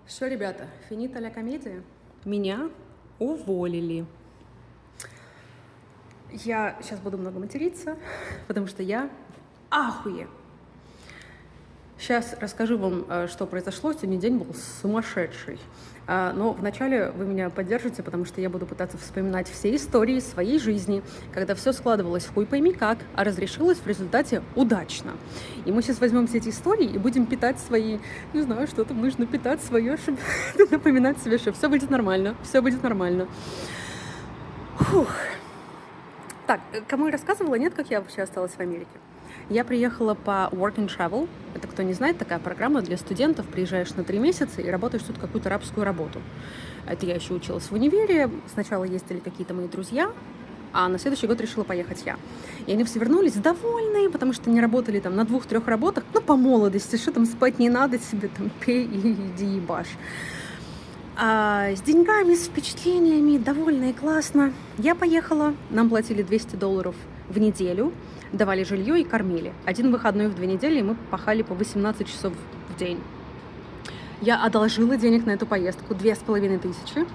Что, ребята, финита ля комедия? Меня уволили. Я сейчас буду много материться, потому что я в ахуе. Сейчас расскажу вам, что произошло. Сегодня день был сумасшедший. Но вначале вы меня поддержите, потому что я буду пытаться вспоминать все истории своей жизни, когда все складывалось хуй пойми как, а разрешилось в результате удачно. И мы сейчас возьмем все эти истории и будем питать свои, не знаю, что там нужно питать свое, чтобы напоминать себе, что все будет нормально, все будет нормально. Фух. Так, кому я рассказывала, нет, как я вообще осталась в Америке? Я приехала по Work and Travel. Это, кто не знает, такая программа для студентов. Приезжаешь на 3 месяца и работаешь тут какую-то рабскую работу. Это я еще училась в универе. Сначала ездили какие-то мои друзья, а на следующий год решила поехать я. И они все вернулись довольные, потому что не работали там на 2-3 работах. Ну, по молодости, что там спать не надо, себе там пей и иди ебашь. С деньгами, с впечатлениями, довольно и классно. Я поехала, нам платили $200 в неделю, давали жилье и кормили. Один выходной в 2 недели, и мы пахали по 18 часов в день. Я одолжила денег на эту поездку, 2500.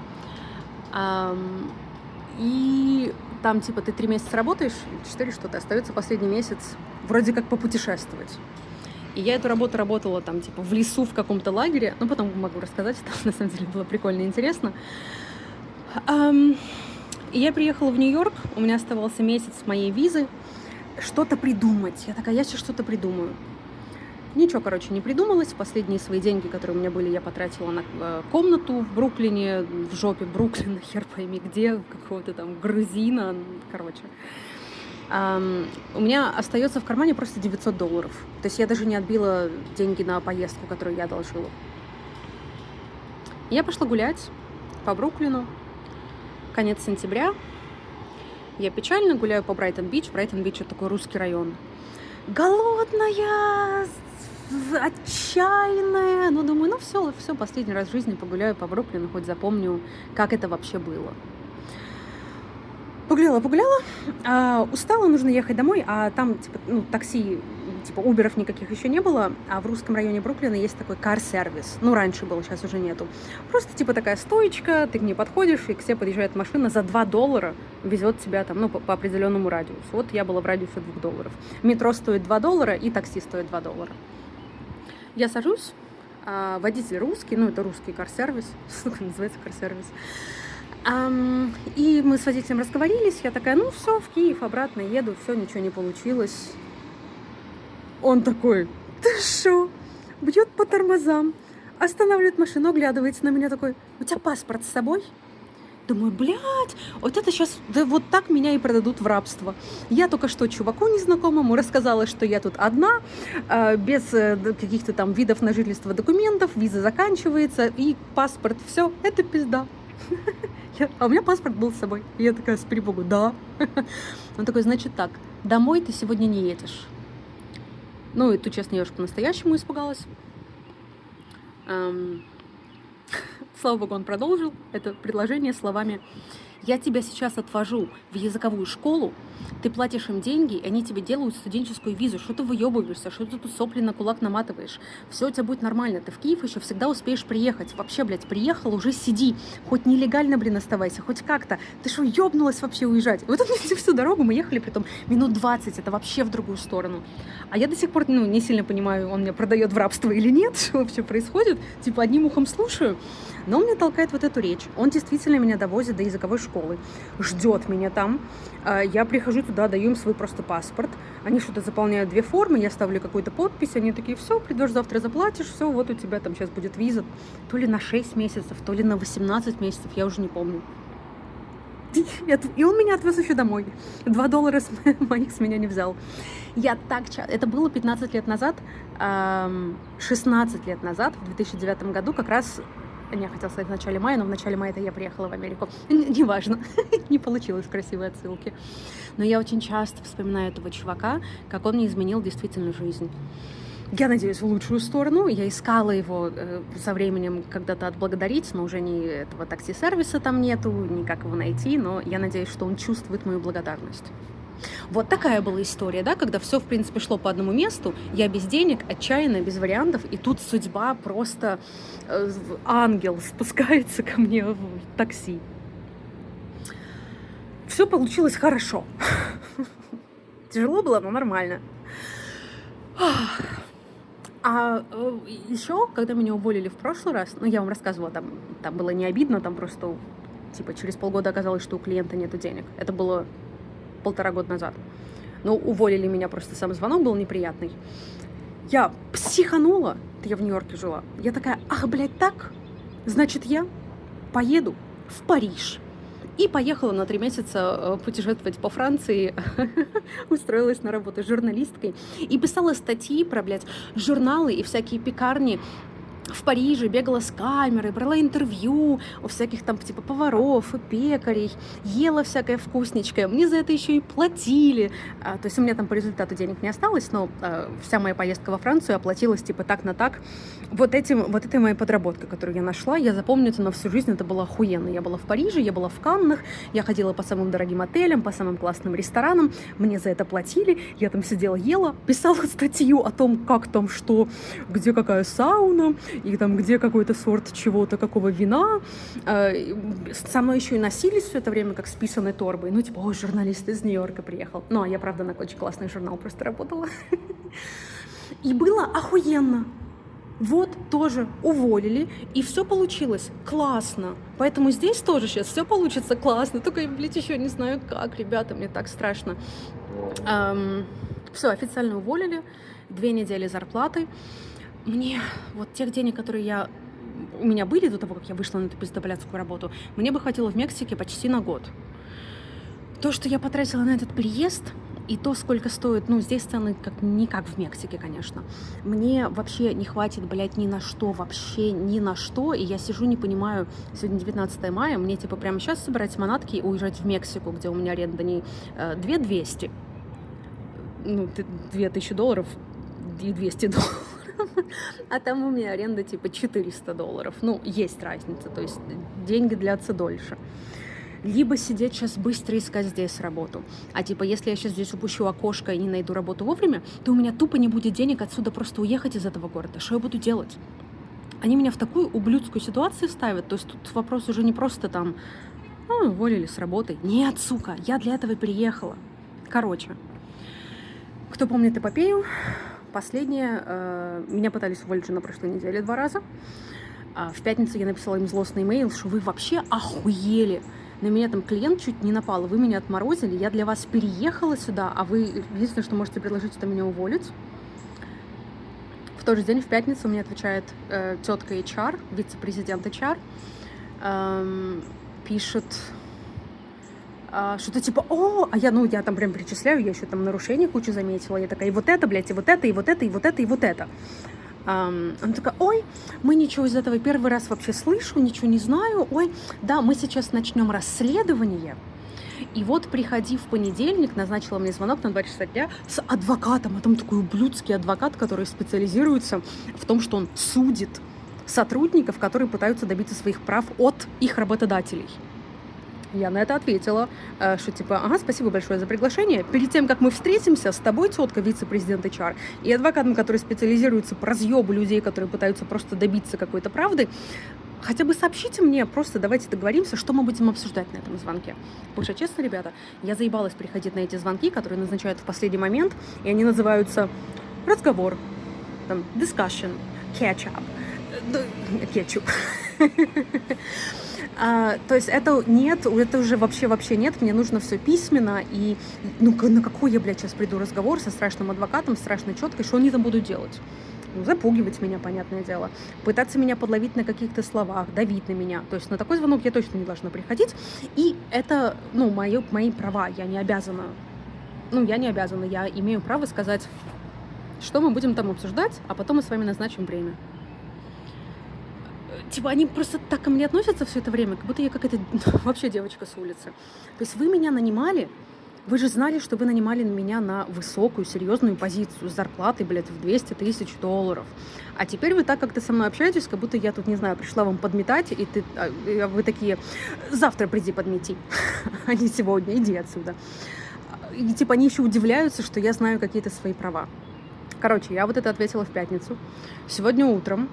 И там, типа, ты 3 месяца работаешь, 4 что-то, остается последний месяц вроде как попутешествовать. И я эту работу работала там, типа, в лесу в каком-то лагере. Ну, потом могу рассказать, там, на самом деле, было прикольно и интересно. И я приехала в Нью-Йорк, у меня оставался месяц моей визы. Что-то придумать. Я такая, я сейчас что-то придумаю. Ничего, короче, не придумалось. Последние свои деньги, которые у меня были, я потратила на комнату в Бруклине, в жопе Бруклина, хер пойми где, какого-то там грузина, короче. У меня остается в кармане просто $900. То есть я даже не отбила деньги на поездку, которую я одолжила. Я пошла гулять по Бруклину. Конец сентября. Я печально гуляю по Брайтон-Бич. Брайтон-Бич — это такой русский район. Голодная, отчаянная. Ну, думаю, все, последний раз в жизни погуляю по Бруклину, хоть запомню, как это вообще было. Погуляла. Устала, нужно ехать домой, а там, типа, такси, типа, уберов никаких еще не было, а в русском районе Бруклина есть такой кар-сервис. Ну, раньше был, сейчас уже нету. Просто, типа, такая стоечка, ты к ней подходишь, и к тебе подъезжает машина за $2, везет тебя там, ну, по определенному радиусу. Вот я была в радиусе $2. Метро стоит $2, и такси стоит $2. Я сажусь, водитель русский, ну, это русский кар-сервис, называется кар-сервис. И мы с водителем разговорились, я такая, ну все, в Киев обратно еду, все, ничего не получилось. Он такой, ты шо? Бьет по тормозам, останавливает машину, оглядывается на меня такой, у тебя паспорт с собой? Думаю, блядь, вот это сейчас, да вот так меня и продадут в рабство. Я только что чуваку незнакомому рассказала, что я тут одна, без каких-то там видов на жительство документов, виза заканчивается, и паспорт, все, это пизда. А у меня паспорт был с собой. И я такая, с перепугу, да. Он такой, значит так, домой ты сегодня не едешь. Ну, и тут, честно, я уж по-настоящему испугалась. Слава богу, он продолжил это предложение словами: я тебя сейчас отвожу в языковую школу, ты платишь им деньги, и они тебе делают студенческую визу. Что ты выебываешься, что ты тут сопли на кулак наматываешь? Все у тебя будет нормально, ты в Киев еще всегда успеешь приехать. Вообще, блядь, приехал, уже сиди. Хоть нелегально, блин, оставайся, хоть как-то. Ты что, ёбнулась вообще уезжать? Вот он всю дорогу мы ехали, притом минут 20, это вообще в другую сторону. А я до сих пор, не сильно понимаю, он меня продает в рабство или нет, что вообще происходит. Типа, одним ухом слушаю. Но он мне толкает вот эту речь. Он действительно меня довозит до языковой школы. Ждет меня там. Я прихожу туда, даю им свой просто паспорт. Они что-то заполняют 2 формы, я ставлю какую-то подпись. Они такие, все, придешь завтра заплатишь, все, вот у тебя там сейчас будет виза. То ли на 6 месяцев, то ли на 18 месяцев, я уже не помню. И он меня отвез еще домой. $2 моих с меня не взял. Я так часто... Это было 15 лет назад. 16 лет назад, в 2009 году, как раз... Я хотела сказать в начале мая, но в начале мая я приехала в Америку. Неважно, не получилось красивой отсылки. Но я очень часто вспоминаю этого чувака, как он мне изменил действительно жизнь. Я надеюсь, в лучшую сторону. Я искала его со временем когда-то отблагодарить, но уже ни этого такси-сервиса там нету, никак его найти, но я надеюсь, что он чувствует мою благодарность. Вот такая была история, да, когда все, в принципе, шло по одному месту, я без денег, отчаянно, без вариантов, и тут судьба просто ангел спускается ко мне в такси. Все получилось хорошо. Тяжело было, но нормально. Еще, когда меня уволили в прошлый раз, ну, я вам рассказывала, там было не обидно, там просто, типа, через полгода оказалось, что у клиента нету денег. Это было 1,5 года назад. Но уволили меня, просто сам звонок был неприятный. Я психанула, я в Нью-Йорке жила. Я такая, ах, блядь, так? Значит, я поеду в Париж. И поехала на 3 месяца путешествовать по Франции, устроилась на работу журналисткой и писала статьи про, блядь, журналы и всякие пекарни в Париже, бегала с камерой, брала интервью у всяких там типа поваров и пекарей, ела всякое вкусненькое, мне за это еще и платили. То есть у меня там по результату денег не осталось, но вся моя поездка во Францию оплатилась типа так на так. Вот этой моей подработкой, которую я нашла, я запомню это на всю жизнь, это было охуенно. Я была в Париже, я была в Каннах, я ходила по самым дорогим отелям, по самым классным ресторанам, мне за это платили, я там сидела, ела, писала статью о том, как там что, где какая сауна, и там где какой-то сорт чего-то, какого вина. Со мной еще и носились все это время как с писаной торбой. Ну, типа, ой, журналист из Нью-Йорка приехал. Ну, а я, правда, на очень классный журнал просто работала. И было охуенно. Вот, тоже уволили, и все получилось классно. Поэтому здесь тоже сейчас все получится классно. Только я, блядь, еще не знаю как, ребята, мне так страшно. Все, официально уволили. 2 недели зарплаты. Мне вот тех денег, которые у меня были до того, как я вышла на эту пиздоблядскую работу, мне бы хватило в Мексике почти на год. То, что я потратила на этот переезд, и то, сколько стоит, ну, здесь цены не как в Мексике, конечно. Мне вообще не хватит, блядь, ни на что, вообще ни на что. И я сижу, не понимаю, сегодня 19 мая, мне типа прямо сейчас собирать манатки и уезжать в Мексику, где у меня аренда не 2200, ну, $2000 и $200. А там у меня аренда типа $400. Ну, есть разница, то есть деньги длятся дольше. Либо сидеть сейчас быстро искать здесь работу. А типа, если я сейчас здесь упущу окошко и не найду работу вовремя, то у меня тупо не будет денег отсюда просто уехать из этого города. Что я буду делать? Они меня в такую ублюдскую ситуацию ставят. То есть тут вопрос уже не просто там, уволили с работы. Нет, сука, я для этого переехала. Короче, кто помнит эпопею, последнее, меня пытались уволить уже на прошлой неделе 2 раза. В пятницу я написала им злостный имейл, что вы вообще охуели. На меня там клиент чуть не напал, вы меня отморозили, я для вас переехала сюда, а вы единственное, что можете предложить, это меня уволить. В тот же день, в пятницу, мне отвечает тетка HR, вице-президент HR, пишет что-то типа, я там прям перечисляю, я еще там нарушений кучу заметила, я такая, и вот это, блядь, и вот это, и вот это, и вот это, и вот это. Она такая, ой, мы ничего из этого первый раз вообще слышу, ничего не знаю, ой, да, мы сейчас начнем расследование. И вот, приходи в понедельник, назначила мне звонок на 2 часа дня с адвокатом, а там такой ублюдский адвокат, который специализируется в том, что он судит сотрудников, которые пытаются добиться своих прав от их работодателей. Я на это ответила, что типа, спасибо большое за приглашение. Перед тем, как мы встретимся, с тобой, тетка, вице-президент HR, и адвокатом, который специализируется по разъебу людей, которые пытаются просто добиться какой-то правды, хотя бы сообщите мне, просто давайте договоримся, что мы будем обсуждать на этом звонке. Потому что, честно, ребята, я заебалась приходить на эти звонки, которые назначают в последний момент, и они называются разговор, там, discussion, ketchup. То есть это нет, это уже вообще нет, мне нужно все письменно, и на какой я, блядь, сейчас приду разговор со страшным адвокатом, страшной четкой, что они там будут делать? Запугивать меня, понятное дело, пытаться меня подловить на каких-то словах, давить на меня. То есть на такой звонок я точно не должна приходить, и это, мои права, я не обязана, я имею право сказать, что мы будем там обсуждать, а потом мы с вами назначим время. Типа, они просто так ко мне относятся все это время, как будто я какая-то вообще девочка с улицы. То есть вы меня нанимали, вы же знали, что вы нанимали меня на высокую, серьезную позицию с зарплатой, блядь, в $200 000. А теперь вы так как-то со мной общаетесь, как будто я тут, не знаю, пришла вам подметать, и вы такие, завтра приди подмети, а не сегодня, иди отсюда. И типа они еще удивляются, что я знаю какие-то свои права. Короче, я вот это ответила в пятницу. Сегодня утром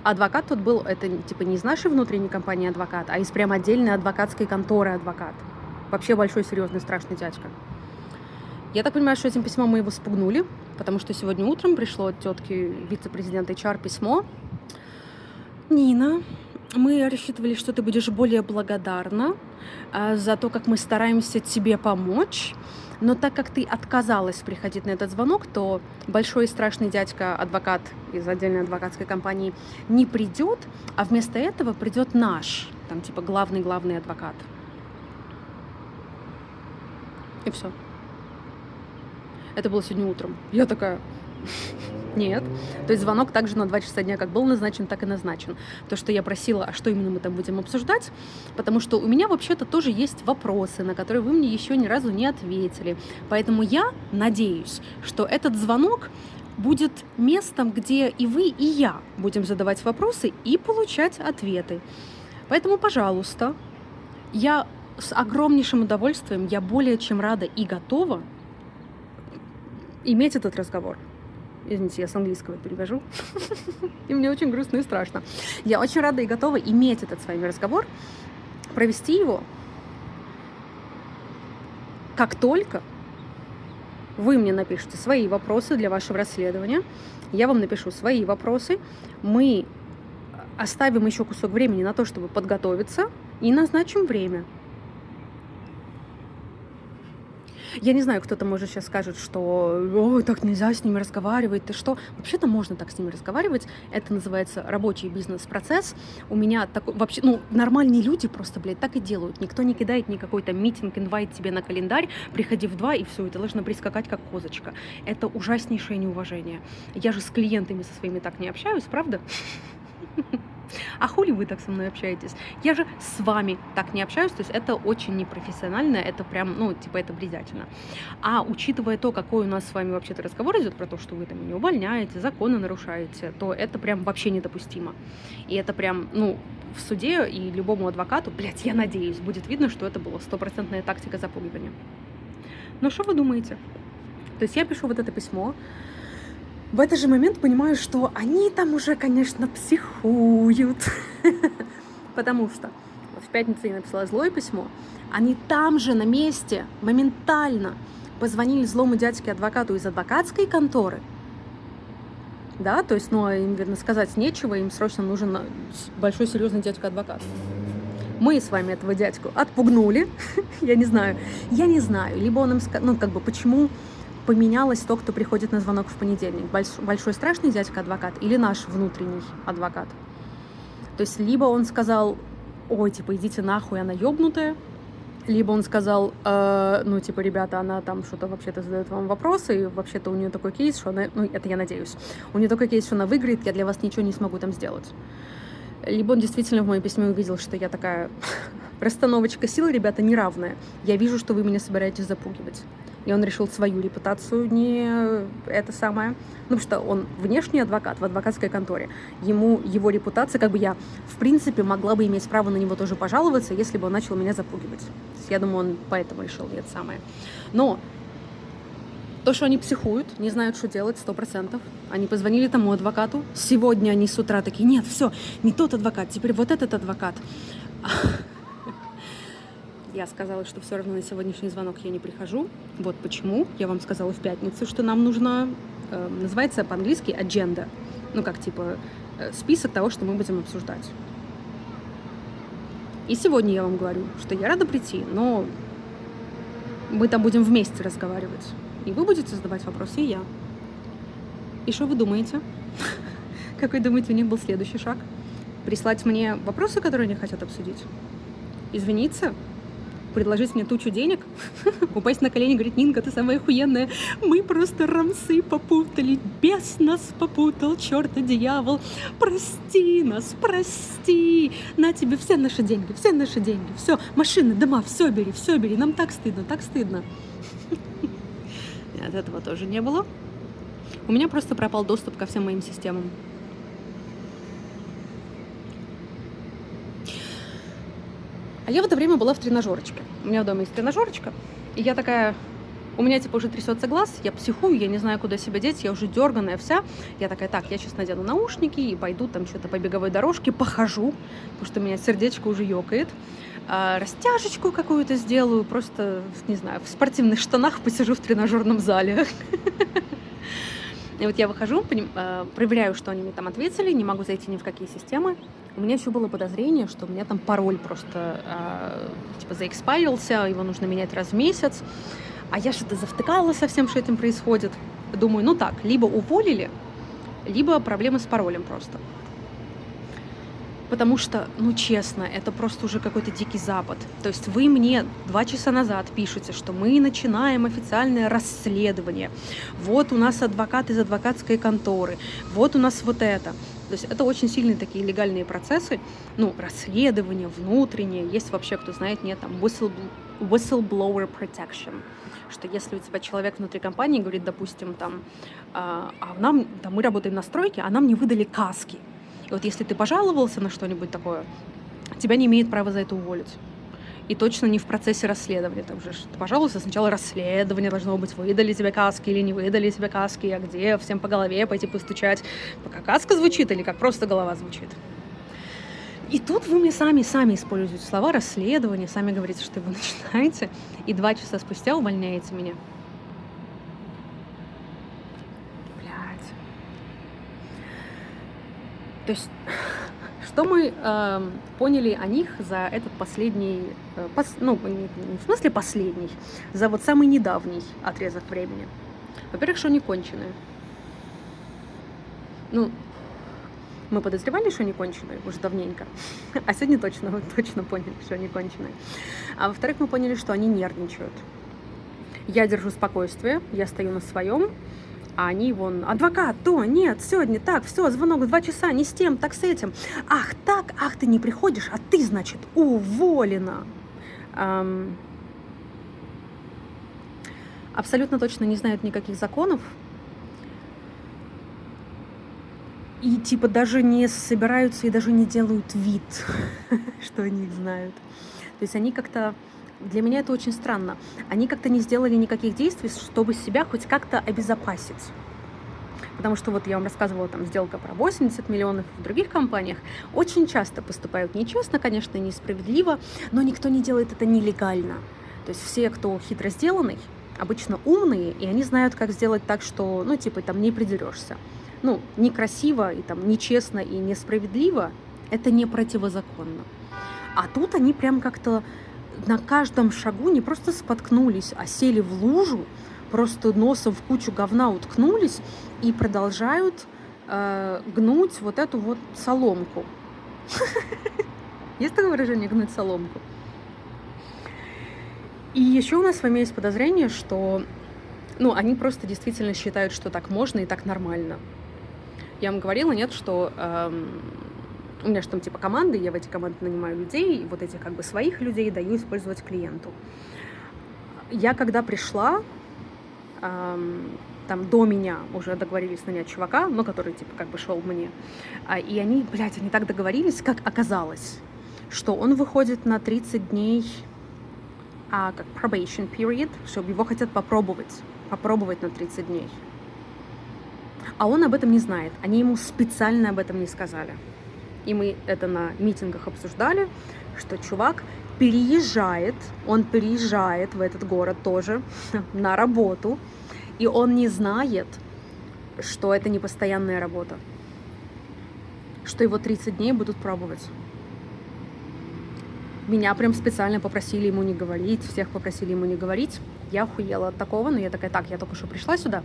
адвокат тут был, это типа не из нашей внутренней компании адвокат, а из прям отдельной адвокатской конторы адвокат. Вообще большой, серьезный, страшный дядька. Я так понимаю, что этим письмом мы его спугнули, потому что сегодня утром пришло от тетки вице-президента HR письмо. Нина, мы рассчитывали, что ты будешь более благодарна за то, как мы стараемся тебе помочь. Но так как ты отказалась приходить на этот звонок, то большой и страшный дядька, адвокат из отдельной адвокатской компании, не придет, а вместо этого придет наш, там типа главный адвокат. И все. Это было сегодня утром. Я такая... Нет. То есть звонок также на 2 часа дня как был назначен, так и назначен. То, что я просила, а что именно мы там будем обсуждать, потому что у меня вообще-то тоже есть вопросы, на которые вы мне еще ни разу не ответили. Поэтому я надеюсь, что этот звонок будет местом, где и вы, и я будем задавать вопросы и получать ответы. Поэтому, пожалуйста, я с огромнейшим удовольствием, я более чем рада и готова иметь этот разговор. Извините, я с английского перевожу. И мне очень грустно и страшно. Я очень рада и готова иметь этот с вами разговор, провести его, как только вы мне напишите свои вопросы для вашего расследования, я вам напишу свои вопросы, мы оставим еще кусок времени на то, чтобы подготовиться, и назначим время. Я не знаю, кто-то, может, сейчас скажет, что «Ой, так нельзя с ними разговаривать, ты что?» Вообще-то можно так с ними разговаривать. Это называется рабочий бизнес-процесс. У меня такой... Вообще, нормальные люди просто, так и делают. Никто не кидает никакой там митинг, инвайт тебе на календарь, приходи в 2, и все, и ты должна прискакать, как козочка. Это ужаснейшее неуважение. Я же с клиентами со своими так не общаюсь, правда? А хули вы так со мной общаетесь? Я же с вами так не общаюсь, то есть это очень непрофессионально, это прям, это бредятина. А учитывая то, какой у нас с вами вообще-то разговор идет про то, что вы там не увольняете, законы нарушаете, то это прям вообще недопустимо. И это прям, в суде и любому адвокату, я надеюсь, будет видно, что это была 100% тактика запугивания. Но что вы думаете? То есть я пишу вот это письмо, в этот же момент понимаю, что они там уже, конечно, психуют. Потому что в пятницу я написала злое письмо. Они там же на месте моментально позвонили злому дядьке-адвокату из адвокатской конторы. Да, то есть, им, видно, сказать нечего, им срочно нужен большой серьезный дядька-адвокат. Мы с вами этого дядьку отпугнули. Я не знаю. Либо он им сказал, почему... поменялось то, кто приходит на звонок в понедельник. Большой страшный дядька-адвокат или наш внутренний адвокат. То есть либо он сказал, идите нахуй, она ёбнутая, либо он сказал, ребята, она там что-то вообще-то задает вам вопросы, и вообще-то у нее такой кейс, что она, это я надеюсь, у нее такой кейс, что она выиграет, я для вас ничего не смогу там сделать. Либо он действительно в моем письме увидел, что я такая расстановочка сил, ребята, неравная. Я вижу, что вы меня собираетесь запугивать. И он решил свою репутацию это самое. Потому что он внешний адвокат в адвокатской конторе. Его репутация, я, в принципе, могла бы иметь право на него тоже пожаловаться, если бы он начал меня запугивать. То есть, я думаю, он поэтому решил это самое. Но то, что они психуют, не знают, что делать, 100%. Они позвонили тому адвокату. Сегодня они с утра такие, нет, все, не тот адвокат, теперь вот этот адвокат. Я сказала, что все равно на сегодняшний звонок я не прихожу. Вот почему. Я вам сказала в пятницу, что нам нужно, называется по-английски agenda. Список того, что мы будем обсуждать. И сегодня я вам говорю, что я рада прийти, но мы там будем вместе разговаривать. И вы будете задавать вопросы, и я. И что вы думаете? Какой, думаете, у них был следующий шаг? Прислать мне вопросы, которые они хотят обсудить? Извиниться? Предложить мне тучу денег, упасть на колени и говорить, Нинка, ты самая охуенная, мы просто рамсы попутали, бес нас попутал, черт и дьявол, прости нас, прости, на тебе все наши деньги, все, машины, дома, все бери, нам так стыдно. Нет, этого тоже не было. У меня просто пропал доступ ко всем моим системам. А я в это время была в тренажерочке. У меня в доме есть тренажерочка, и я такая... У меня типа уже трясется глаз, я психую, я не знаю, куда себя деть, я уже дерганая вся. Я такая, так, я сейчас надену наушники и пойду там что-то по беговой дорожке, похожу, потому что у меня сердечко уже ёкает. Растяжечку какую-то сделаю, просто, не знаю, в спортивных штанах посижу в тренажерном зале. И вот я выхожу, проверяю, что они мне там ответили, не могу зайти ни в какие системы. У меня еще было подозрение, что у меня там пароль просто типа заэкспайрился, его нужно менять раз в месяц. А я что-то завтыкала со всем, что этим происходит. Думаю, ну так, либо уволили, либо проблемы с паролем просто. Потому что, ну честно, это просто уже какой-то дикий запад. То есть вы мне 2 часа назад пишете, что мы начинаем официальное расследование. Вот у нас адвокат из адвокатской конторы. Вот у нас вот это. То есть это очень сильные такие легальные процессы. Ну, расследование внутреннее. Есть вообще, кто знает, нет, там whistleblower protection. Что если у тебя человек внутри компании говорит, допустим, там, нам, там, мы работаем на стройке, а нам не выдали каски. И вот если ты пожаловался на что-нибудь такое, тебя не имеет права за это уволить. И точно не в процессе расследования. Там же ты пожаловался, сначала расследование должно быть, выдали тебе каски или не выдали тебе каски, а где, всем по голове пойти постучать, пока каска звучит или как просто голова звучит. И тут вы мне сами используете слова расследование, сами говорите, что вы начинаете, и 2 часа спустя увольняете меня. Блядь. То есть, что мы поняли о них за этот последний, ну, не в смысле последний, за вот самый недавний отрезок времени? Во-первых, что они конченые. Ну, мы подозревали, что они конченые уже давненько, а сегодня точно поняли, что они конченые. А во-вторых, мы поняли, что они нервничают. Я держу спокойствие, я стою на своем, а они вон, адвокат, то, нет, сегодня, так, все, звонок 2 часа, не с тем, так с этим. Ах, так, ах, ты не приходишь, а ты, значит, уволена. Абсолютно точно не знают никаких законов. И типа даже не собираются и даже не делают вид, что они их знают. То есть они как-то... Для меня это очень странно. Они как-то не сделали никаких действий, чтобы себя хоть как-то обезопасить. Потому что вот я вам рассказывала, там сделка про 80 миллионов в других компаниях. Очень часто поступают нечестно, конечно, несправедливо, но никто не делает это нелегально. То есть все, кто хитро сделанный, обычно умные, и они знают, как сделать так, что, ну, типа, там не придерешься. Ну, некрасиво, и там нечестно и несправедливо, это не противозаконно. А тут они прям как-то на каждом шагу не просто споткнулись, а сели в лужу, просто носом в кучу говна уткнулись и продолжают гнуть вот эту вот соломку. Есть такое выражение «гнуть соломку»? И еще у нас с вами есть подозрение, что, ну, они просто действительно считают, что так можно и так нормально. Я вам говорила, нет, что у меня же там типа команды, я в эти команды нанимаю людей, и вот этих как бы своих людей даю использовать клиенту. Я когда пришла, там до меня уже договорились нанять чувака, ну, который типа как бы шел мне, и они, блядь, они так договорились, как оказалось, что он выходит на 30 дней, как probation period, чтобы его хотят попробовать на 30 дней. А он об этом не знает. Они ему специально об этом не сказали. И мы это на митингах обсуждали, что чувак он переезжает в этот город тоже на работу, и он не знает, что это не постоянная работа, что его 30 дней будут пробовать. Меня прям специально попросили ему не говорить, всех попросили ему не говорить. Я охуела от такого, но я такая, так, я только что пришла сюда.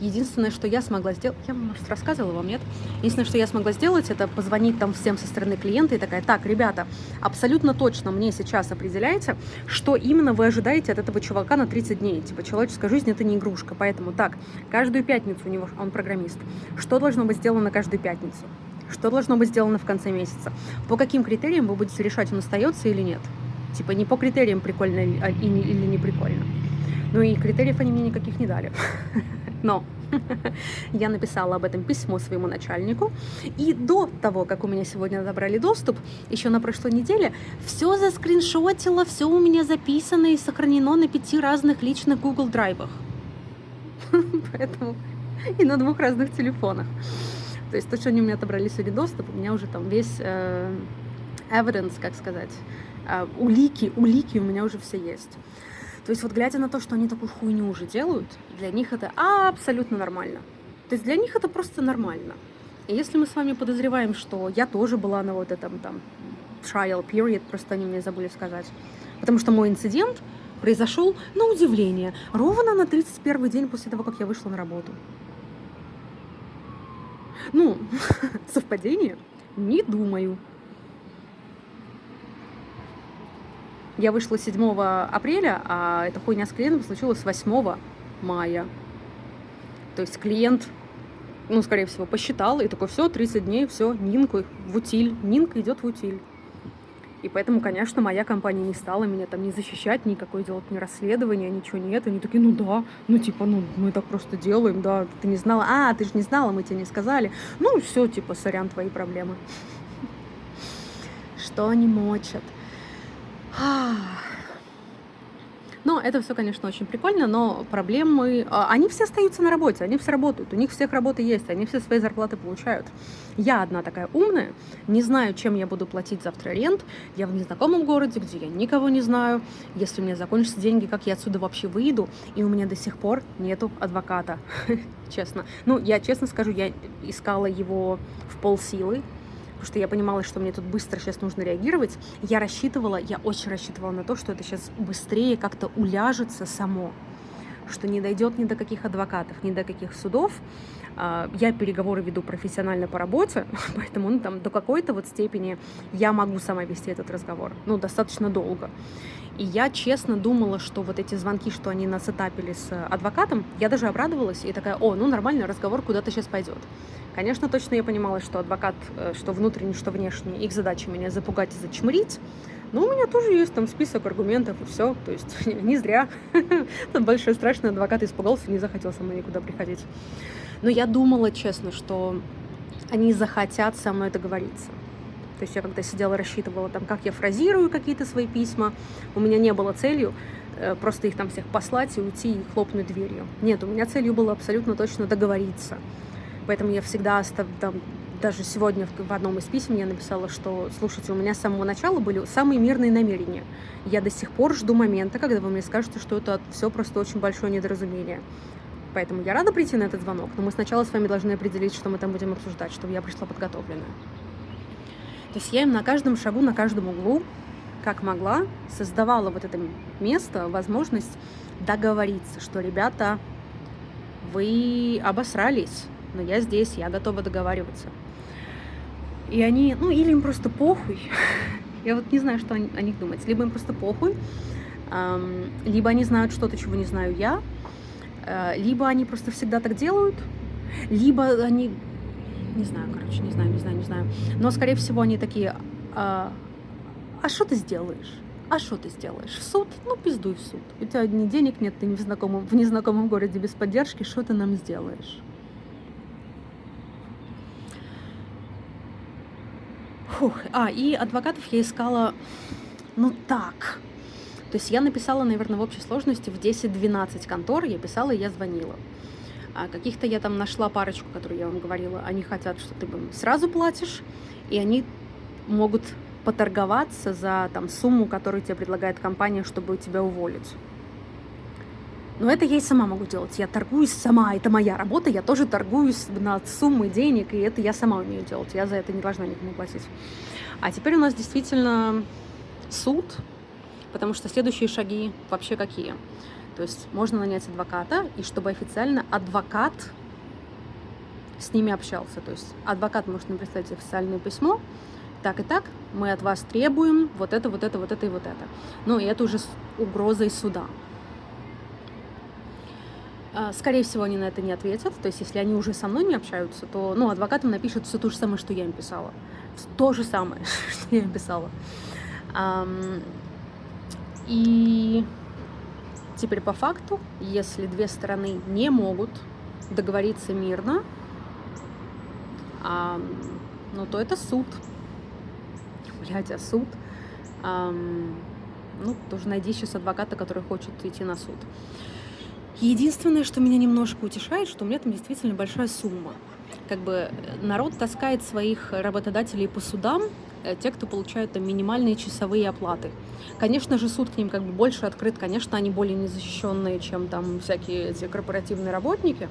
Единственное, что я смогла сделать, я, может, рассказывала вам, нет? Единственное, что я смогла сделать, это позвонить там всем со стороны клиента и такая, так, ребята, абсолютно точно мне сейчас определяйте, что именно вы ожидаете от этого чувака на 30 дней. Типа, человеческая жизнь — это не игрушка, поэтому так, каждую пятницу у него, он программист, что должно быть сделано каждую пятницу? Что должно быть сделано в конце месяца? По каким критериям вы будете решать, он остается или нет? Типа не по критериям, прикольно или не прикольно. Ну и критериев они мне никаких не дали. Но Я написала об этом письмо своему начальнику. И до того, как у меня сегодня забрали доступ, еще на прошлой неделе, все заскриншотила, все у меня записано и сохранено на 5 разных личных Google драйвах. Поэтому и на 2 разных телефонах. То есть то, что они у меня отобрали сегодня доступ, у меня уже там весь evidence, как сказать, улики у меня уже все есть. То есть вот глядя на то, что они такую хуйню уже делают, для них это абсолютно нормально. То есть для них это просто нормально. И если мы с вами подозреваем, что я тоже была на вот этом там trial period, просто они мне забыли сказать, потому что мой инцидент произошел, на удивление, ровно на 31-й день после того, как я вышла на работу. Ну, совпадение? Не думаю. Я вышла 7 апреля, а эта хуйня с клиентом случилась 8 мая. То есть клиент, ну, скорее всего, посчитал и такой, все, 30 дней, все, Нинку в утиль. Нинка идет в утиль. И поэтому, конечно, моя компания не стала меня там не защищать, никакой делать ни расследования, ничего нет. Они такие, ну да, ну типа, ну мы так просто делаем, да, ты не знала, ты же не знала, мы тебе не сказали. Ну все, типа, сорян, твои проблемы. Что они мочат? Но это все, конечно, очень прикольно, но проблемы... Они все остаются на работе, они все работают, у них всех работы есть, они все свои зарплаты получают. Я одна такая умная, не знаю, чем я буду платить завтра рент, я в незнакомом городе, где я никого не знаю, если у меня закончатся деньги, как я отсюда вообще выйду, и у меня до сих пор нету адвоката, честно. Ну, я честно скажу, я искала его в полсилы, потому что я понимала, что мне тут быстро сейчас нужно реагировать. Я очень рассчитывала на то, что это сейчас быстрее как-то уляжется само, что не дойдет ни до каких адвокатов, ни до каких судов. Я переговоры веду профессионально по работе, поэтому ну, там, до какой-то вот степени я могу сама вести этот разговор, ну, достаточно долго. И я честно думала, что вот эти звонки, что они нас этапили с адвокатом, я даже обрадовалась и такая, ну нормально, разговор куда-то сейчас пойдет. Конечно, точно я понимала, что адвокат, что внутренний, что внешний, их задача меня запугать и зачмырить. Но у меня тоже есть там список аргументов и все. То есть не зря. Там большой страшный адвокат испугался, не захотел со мной никуда приходить. Но я думала, честно, что они захотят со мной договориться. То есть я когда сидела, рассчитывала, там, как я фразирую какие-то свои письма, у меня не было целью просто их там всех послать и уйти и хлопнуть дверью. Нет, у меня целью было абсолютно точно договориться. Поэтому я всегда, там, даже сегодня в одном из писем я написала, что, слушайте, у меня с самого начала были самые мирные намерения. Я до сих пор жду момента, когда вы мне скажете, что это все просто очень большое недоразумение. Поэтому я рада прийти на этот звонок, но мы сначала с вами должны определить, что мы там будем обсуждать, чтобы я пришла подготовленная. То есть я им на каждом шагу, на каждом углу, как могла, создавала вот это место, возможность договориться, что, ребята, вы обосрались, но я здесь, я готова договариваться. И они, или им просто похуй. Я вот не знаю, что о них думать. Либо им просто похуй, либо они знают что-то, чего не знаю я, либо они просто всегда так делают, либо они... Не знаю. Но, скорее всего, они такие, а что ты сделаешь? В суд? Ну, пиздуй в суд. У тебя ни денег нет, ты в незнакомом городе без поддержки, что ты нам сделаешь? И адвокатов я искала, так. То есть я написала, наверное, в общей сложности в 10-12 контор, я писала и я звонила. А каких-то я там нашла парочку, которые я вам говорила, они хотят, что ты им сразу платишь, и они могут поторговаться за там сумму, которую тебе предлагает компания, чтобы тебя уволить. Но это я и сама могу делать. Я торгуюсь сама, это моя работа, я тоже торгуюсь над суммой денег, и это я сама умею делать, я за это не должна никому платить. А теперь у нас действительно суд, потому что следующие шаги вообще какие? То есть можно нанять адвоката, и чтобы официально адвокат с ними общался. То есть адвокат может написать официальное письмо, так и так, мы от вас требуем вот это и вот это. И это уже с угрозой суда. Скорее всего, они на это не ответят. То есть, если они уже со мной не общаются, то, адвокатам напишут все то же самое, что я им писала. То же самое, что я им писала. И теперь по факту, если две стороны не могут договориться мирно, ну, то это суд. Блядь, а суд? Ну, тоже найди сейчас адвоката, который хочет идти на суд. Единственное, что меня немножко утешает, что у меня там действительно большая сумма. Как бы народ таскает своих работодателей по судам, те, кто получают там минимальные часовые оплаты. Конечно же, суд к ним как бы больше открыт, конечно, они более незащищенные, чем там всякие эти корпоративные работники.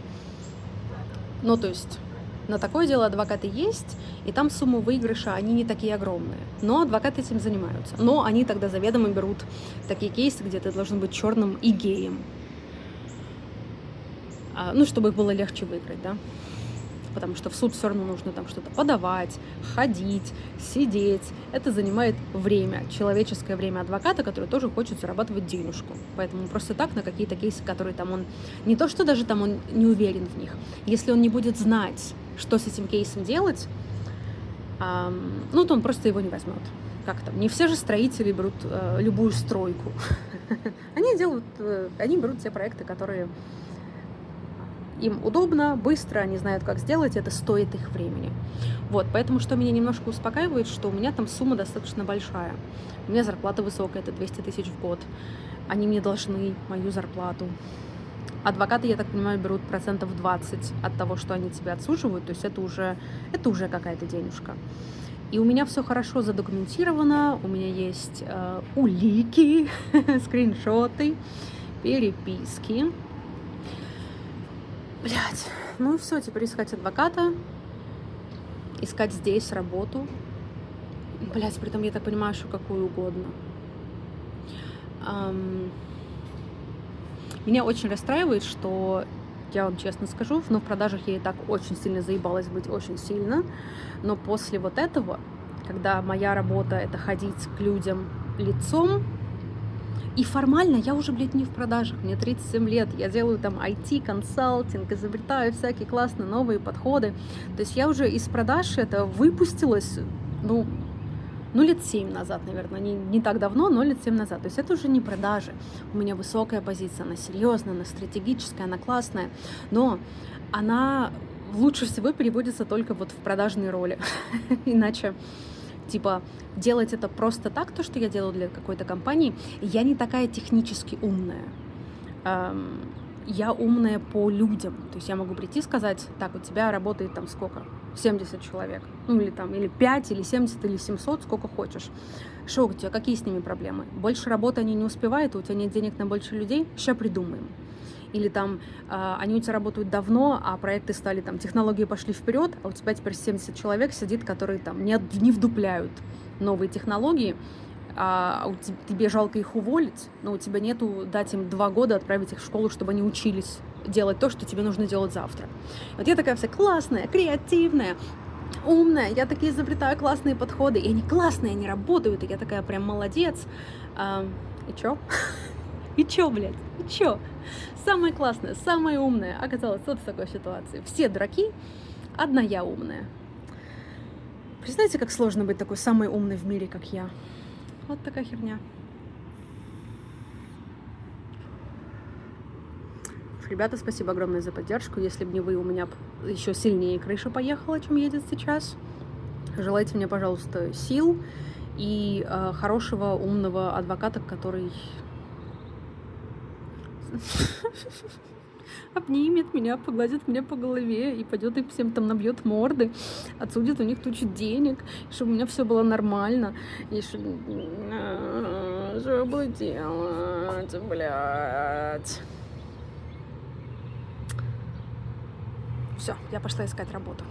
Ну, то есть на такое дело адвокаты есть, и там суммы выигрыша, они не такие огромные. Но адвокаты этим занимаются. Но они тогда заведомо берут такие кейсы, где ты должен быть черным и геем. Ну, чтобы их было легче выиграть, да. Потому что в суд все равно нужно там что-то подавать, ходить, сидеть. Это занимает время, человеческое время адвоката, который тоже хочет зарабатывать денежку. Поэтому просто так на какие-то кейсы, которые там он... Не то, что даже там он не уверен в них. Если он не будет знать, что с этим кейсом делать, ну, то он просто его не возьмет. Как там? Не все же строители берут любую стройку. Они берут те проекты, которые... Им удобно, быстро, они знают, как сделать, это стоит их времени. Вот, поэтому что меня немножко успокаивает, что у меня там сумма достаточно большая. У меня зарплата высокая, это 200 тысяч в год. Они мне должны мою зарплату. Адвокаты, я так понимаю, берут 20% от того, что они тебя отсуживают, то есть это уже какая-то денежка. И у меня все хорошо задокументировано, у меня есть улики, скриншоты, переписки. Блять, ну и все, теперь искать адвоката, искать здесь работу. Блять, при этом я так понимаю, что какую угодно. Меня очень расстраивает, что, я вам честно скажу, но в продажах я и так очень сильно заебалась быть, очень сильно. Но после вот этого, когда моя работа — это ходить к людям лицом, и формально я уже, блядь, не в продажах, мне 37 лет, я делаю там IT-консалтинг, изобретаю всякие классные новые подходы. То есть я уже из продаж это выпустилась, ну лет 7 назад, наверное, не так давно, но лет 7 назад. То есть это уже не продажи. У меня высокая позиция, она серьезная, она стратегическая, она классная, но она лучше всего переводится только вот в продажные роли. Иначе... Типа, делать это просто так, то, что я делаю для какой-то компании, я не такая технически умная. Я умная по людям. То есть я могу прийти и сказать, так, у тебя работает там сколько? 70 человек. Ну, или 5, или 70, или 700, сколько хочешь. Что у тебя, какие с ними проблемы? Больше работы они не успевают, у тебя нет денег на больше людей? Сейчас придумаем. Или там они у тебя работают давно, а проекты стали, там, технологии пошли вперед, а у тебя теперь 70 человек сидит, которые там не вдупляют новые технологии, тебе жалко их уволить, но у тебя нету дать им 2 года, отправить их в школу, чтобы они учились делать то, что тебе нужно делать завтра. Вот я такая вся классная, креативная, умная, я такие изобретаю классные подходы, и они классные, они работают, и я такая прям молодец. И чё? И чё, блядь? И чё? Самое классное, самое умное оказалось вот в такой ситуации. Все дураки, одна я умная. Представляете, как сложно быть такой самой умной в мире, как я? Вот такая херня. Ребята, спасибо огромное за поддержку. Если бы не вы, у меня еще сильнее крыша поехала, чем едет сейчас. Желайте мне, пожалуйста, сил и хорошего, умного адвоката, который обнимет меня, погладит меня по голове и пойдет им всем там набьет морды, отсудит у них тучу денег, чтобы у меня все было нормально. И что я буду делать, блядь? Все, я пошла искать работу.